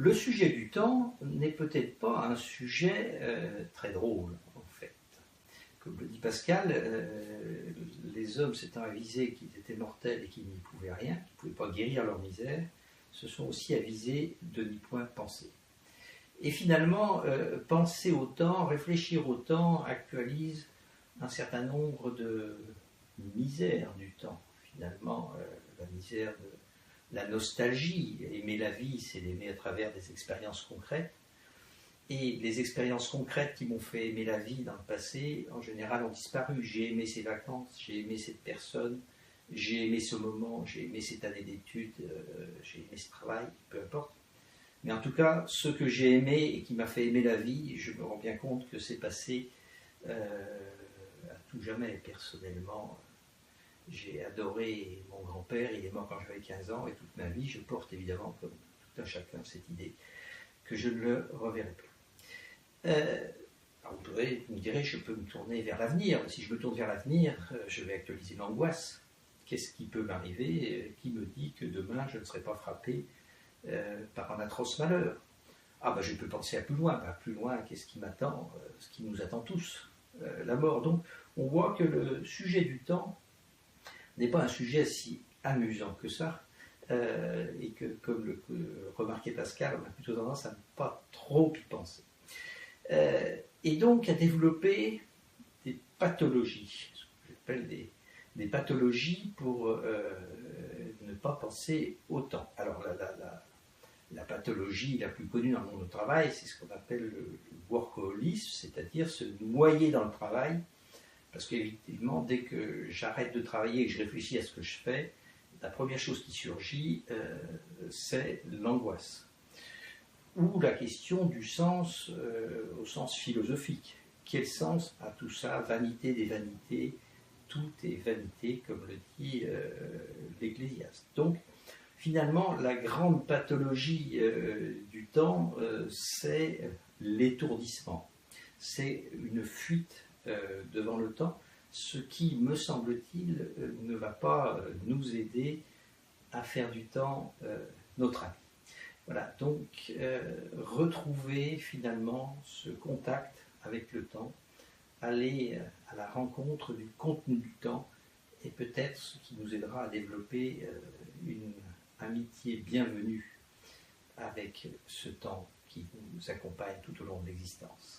Le sujet du temps n'est peut-être pas un sujet très drôle, en fait. Comme le dit Pascal, les hommes s'étant avisés qu'ils étaient mortels et qu'ils n'y pouvaient rien, qu'ils ne pouvaient pas guérir leur misère, se sont aussi avisés de n'y point penser. Et finalement, penser au temps, réfléchir au temps, actualise un certain nombre de misères du temps. Finalement, la misère de la nostalgie. Aimer la vie, c'est l'aimer à travers des expériences concrètes. Et les expériences concrètes qui m'ont fait aimer la vie dans le passé, en général, ont disparu. J'ai aimé ces vacances, j'ai aimé cette personne, j'ai aimé ce moment, j'ai aimé cette année d'études, j'ai aimé ce travail, peu importe. Mais en tout cas, ce que j'ai aimé et qui m'a fait aimer la vie, je me rends bien compte que c'est passé à tout jamais. Personnellement, j'ai adoré mon grand-père, il est mort quand j'avais 15 ans, et toute ma vie, je porte évidemment, comme tout un chacun, cette idée que je ne le reverrai plus. Alors vous me direz, je peux me tourner vers l'avenir. Si je me tourne vers l'avenir, je vais actualiser l'angoisse. Qu'est-ce qui peut m'arriver? Qui me dit que demain, je ne serai pas frappé par un atroce malheur? Ah ben je peux penser à plus loin. Ben, plus loin, qu'est-ce qui m'attend? Ce qui nous attend tous, la mort. Donc on voit que le sujet du temps n'est pas un sujet si amusant que ça, et que, comme le remarquait Pascal, on a plutôt tendance à ne pas trop y penser. Et donc à développer des pathologies, ce que j'appelle des pathologies pour ne pas penser au temps. Alors la pathologie la plus connue dans le monde du travail, c'est ce qu'on appelle le workaholisme, c'est-à-dire se noyer dans le travail, parce qu'effectivement, dès que j'arrête de travailler et que je réfléchis à ce que je fais, la première chose qui surgit, c'est l'angoisse. Ou la question du sens au sens philosophique. Quel sens a tout ça? Vanité des vanités, tout est vanité, comme le dit l'Ecclésiaste. Donc, finalement, la grande pathologie du temps, c'est l'étourdissement. C'est une fuite devant le temps, ce qui, me semble-t-il, ne va pas nous aider à faire du temps notre ami. Voilà, donc retrouver finalement ce contact avec le temps, aller à la rencontre du contenu du temps, et peut-être ce qui nous aidera à développer une amitié bienvenue avec ce temps qui nous accompagne tout au long de l'existence.